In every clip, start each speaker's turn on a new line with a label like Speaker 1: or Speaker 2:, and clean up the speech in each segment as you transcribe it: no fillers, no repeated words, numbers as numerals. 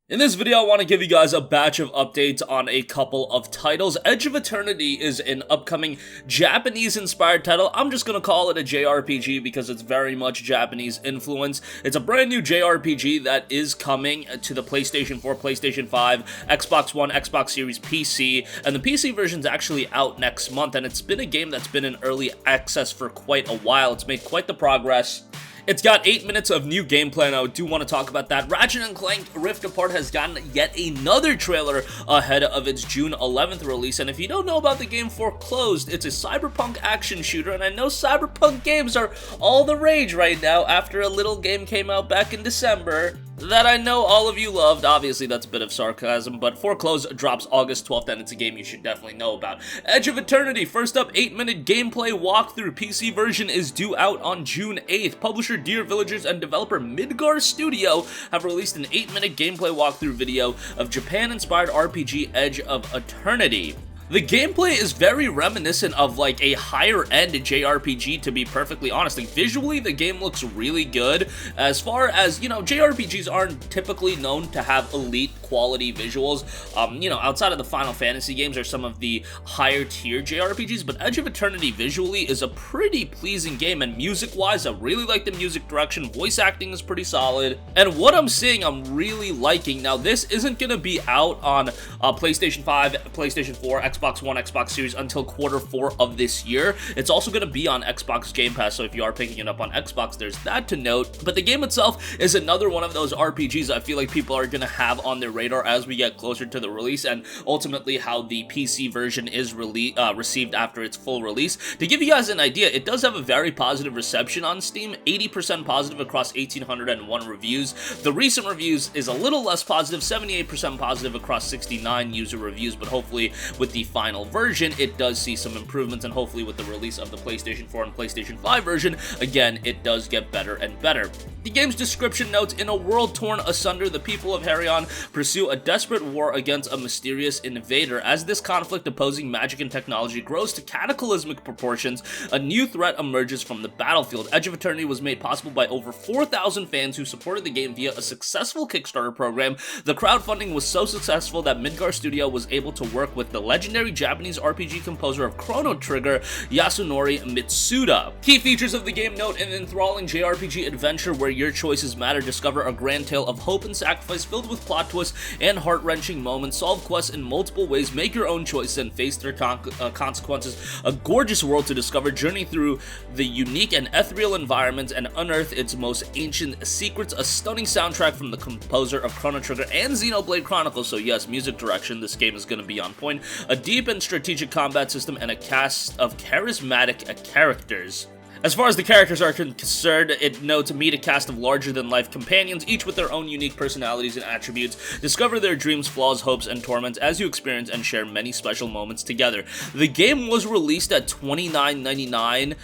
Speaker 1: In this video, I want to give you guys a batch of updates on a couple of titles. Edge of Eternity is an upcoming Japanese-inspired title. I'm just gonna call it a JRPG because it's very much Japanese influence. It's a brand new JRPG that is coming to the PlayStation 4, PlayStation 5, Xbox One, Xbox Series, PC, and the PC version's actually out next month, and it's been a game that's been in early access for quite a while. It's made quite the progress. It's got 8 minutes of new gameplay, and I do want to talk about that. Ratchet & Clank Rift Apart has gotten yet another trailer ahead of its June 11th release, and if you don't know about the game Foreclosed, it's a cyberpunk action shooter, and I know cyberpunk games are all the rage right now after a little game came out back in December that I know all of you loved. Obviously, that's a bit of sarcasm, but Foreclosed drops August 12th, and it's a game you should definitely know about. Edge of Eternity, first up, 8-minute gameplay walkthrough. PC version is due out on June 8th. Publisher Dear Villagers and developer Midgar Studio have released an 8-minute gameplay walkthrough video of Japan-inspired RPG Edge of Eternity. The gameplay is very reminiscent of like a higher-end JRPG, to be perfectly honest. Like, visually, the game looks really good. As far as, JRPGs aren't typically known to have elite quality visuals. Outside of the Final Fantasy games or some of the higher-tier JRPGs, but Edge of Eternity visually is a pretty pleasing game, and music-wise, I really like the music direction. Voice acting is pretty solid, and what I'm seeing, I'm really liking. Now, this isn't going to be out on PlayStation 5, PlayStation 4, Xbox One, Xbox Series until Q4 of this year. It's also going to be on Xbox Game Pass, so if you are picking it up on Xbox, there's that to note. But the game itself is another one of those RPGs I feel like people are going to have on their radar as we get closer to the release, and ultimately how the PC version is received after its full release. To give you guys an idea, it does have a very positive reception on Steam, 80% positive across 1,801 reviews. The recent reviews is a little less positive, 78% positive across 69 user reviews, but hopefully with the final version, it does see some improvements, and hopefully with the release of the PlayStation 4 and PlayStation 5 version, again, it does get better and better. The game's description notes, in a world torn asunder, the people of Harion pursue a desperate war against a mysterious invader. As this conflict opposing magic and technology grows to cataclysmic proportions, a new threat emerges from the battlefield. Edge of Eternity was made possible by over 4,000 fans who supported the game via a successful Kickstarter program. The crowdfunding was so successful that Midgar Studio was able to work with the legendary Japanese RPG composer of Chrono Trigger, Yasunori Mitsuda. Key features of the game note: an enthralling JRPG adventure where your choices matter. Discover a grand tale of hope and sacrifice filled with plot twists and heart-wrenching moments. Solve quests in multiple ways, make your own choices, and face their consequences. A gorgeous world to discover. Journey through the unique and ethereal environments and unearth its most ancient secrets. A stunning soundtrack from the composer of Chrono Trigger and Xenoblade Chronicles, so yes, music direction, this game is going to be on point. A deep and strategic combat system and a cast of charismatic characters. As far as the characters are concerned, it notes meet a cast of larger-than-life companions, each with their own unique personalities and attributes. Discover their dreams, flaws, hopes, and torments as you experience and share many special moments together. The game was released at $29.99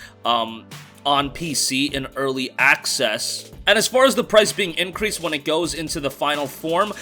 Speaker 1: on PC in early access. And as far as the price being increased when it goes into the final form,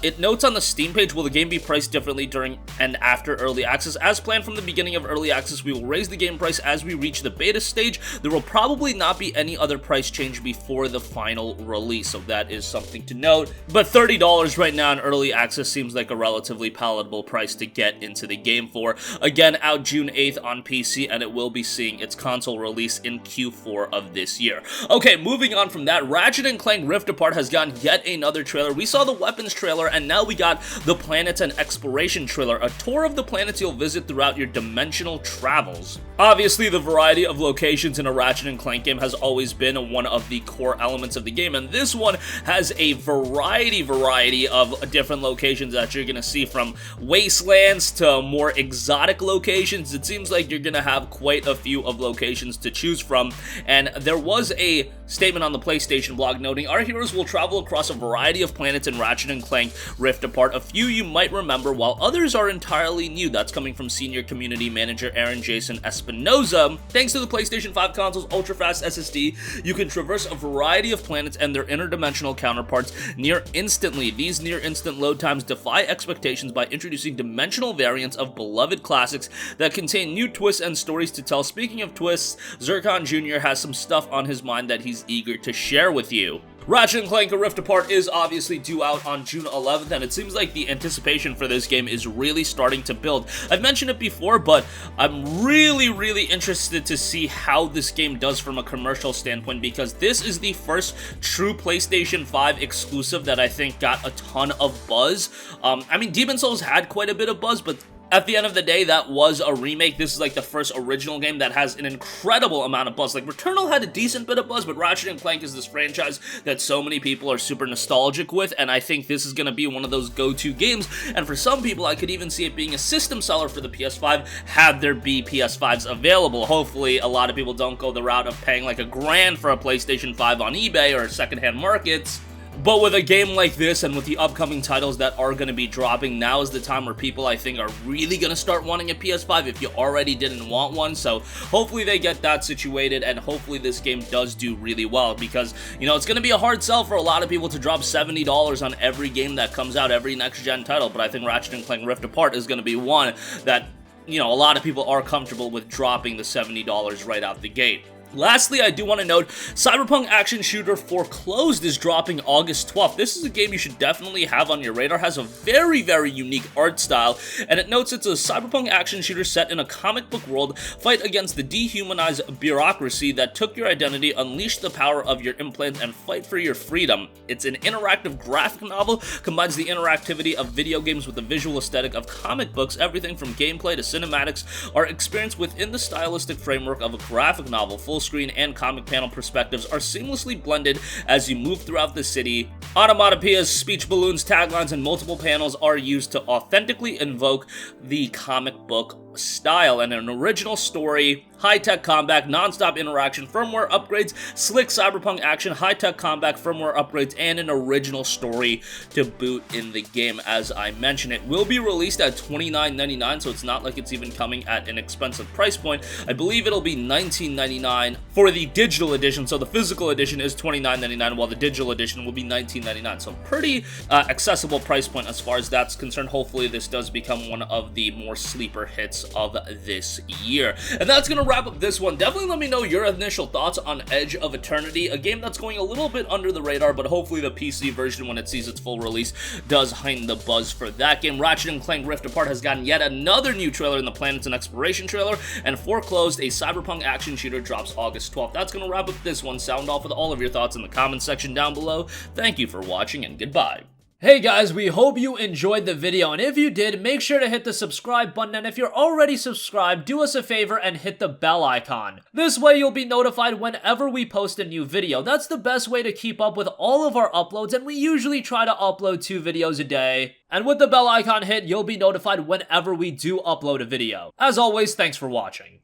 Speaker 1: it notes on the Steam page, will the game be priced differently during and after early access? As planned from the beginning of early access, we will raise the game price as we reach the beta stage. There will probably not be any other price change before the final release, so that is something to note. But $30 right now in early access seems like a relatively palatable price to get into the game for. Again, out June 8th on PC, and it will be seeing its console release in Q4 of this year. Okay, moving on from that, Ratchet & Clank Rift Apart has gotten yet another trailer. We saw the weapons trailer, and now we got the planets and exploration trailer, a tour of the planets you'll visit throughout your dimensional travels. Obviously, the variety of locations in a Ratchet & Clank game has always been one of the core elements of the game, and this one has a variety of different locations that you're gonna see, from wastelands to more exotic locations. It seems like you're gonna have quite a few of locations to choose from, and there was a statement on the PlayStation blog noting, our heroes will travel across a variety of planets in Ratchet & Clank Rift Apart. A few you might remember, while others are entirely new. That's coming from senior community manager Aaron Jason Espinoza. Thanks to the PlayStation 5 console's ultra-fast SSD, you can traverse a variety of planets and their interdimensional counterparts near instantly. These near-instant load times defy expectations by introducing dimensional variants of beloved classics that contain new twists and stories to tell. Speaking of twists, Zircon Jr. has some stuff on his mind that he's eager to share with you. Ratchet & Clank: A Rift Apart is obviously due out on June 11th, and it seems like the anticipation for this game is really starting to build. I've mentioned it before, but I'm really interested to see how this game does from a commercial standpoint, because this is the first true PlayStation 5 exclusive that I think got a ton of buzz. I mean, Demon's Souls had quite a bit of buzz, but at the end of the day, that was a remake. This is like the first original game that has an incredible amount of buzz. Like, Returnal had a decent bit of buzz, but Ratchet & Clank is this franchise that so many people are super nostalgic with, and I think this is going to be one of those go-to games. And for some people, I could even see it being a system seller for the PS5 had there be PS5s available. Hopefully, a lot of people don't go the route of paying like $1,000 for a PlayStation 5 on eBay or secondhand markets. But with a game like this, and with the upcoming titles that are going to be dropping, now is the time where people, I think, are really going to start wanting a PS5 if you already didn't want one. So hopefully they get that situated, and hopefully this game does do really well, because, you know, it's going to be a hard sell for a lot of people to drop $70 on every game that comes out, every next-gen title. But I think Ratchet & Clank Rift Apart is going to be one that, you know, a lot of people are comfortable with dropping the $70 right out the gate. Lastly, I do want to note, CyberPunk action shooter Foreclosed is dropping August 12th. This is a game you should definitely have on your radar. It has a very unique art style, and it notes it's a cyberpunk action shooter set in a comic book world. Fight against the dehumanized bureaucracy that took your identity, unleash the power of your implants, and fight for your freedom. It's an interactive graphic novel, combines the interactivity of video games with the visual aesthetic of comic books. Everything from gameplay to cinematics are experienced within the stylistic framework of a graphic novel. Full screen and comic panel perspectives are seamlessly blended as you move throughout the city. Onomatopoeias, speech balloons, taglines, and multiple panels are used to authentically invoke the comic book style, and an original story, high-tech combat, non-stop interaction, firmware upgrades, slick cyberpunk action, high-tech combat, firmware upgrades, and an original story to boot in the game. As I mentioned, it will be released at $29.99, so it's not like it's even coming at an expensive price point. I believe it'll be $19.99 for the digital edition, so the physical edition is $29.99, while the digital edition will be $19.99, so pretty accessible price point as far as that's concerned. Hopefully this does become one of the more sleeper hits of this year. And that's gonna wrap up this one. Definitely let me know your initial thoughts on Edge of Eternity, a game that's going a little bit under the radar, but hopefully the PC version, when it sees its full release, does heighten the buzz for that game. Ratchet & Clank Rift Apart has gotten yet another new trailer in the Planets and Exploration trailer, and Foreclosed, a cyberpunk action shooter, drops August 12th. That's gonna wrap up this one. Sound off with all of your thoughts in the comments section down below. Thank you for watching, and goodbye. Hey guys, we hope you enjoyed the video, and if you did, make sure to hit the subscribe button, and if you're already subscribed, do us a favor and hit the bell icon. This way you'll be notified whenever we post a new video. That's the best way to keep up with all of our uploads, and we usually try to upload 2 videos a day. And with the bell icon hit, you'll be notified whenever we do upload a video. As always, thanks for watching.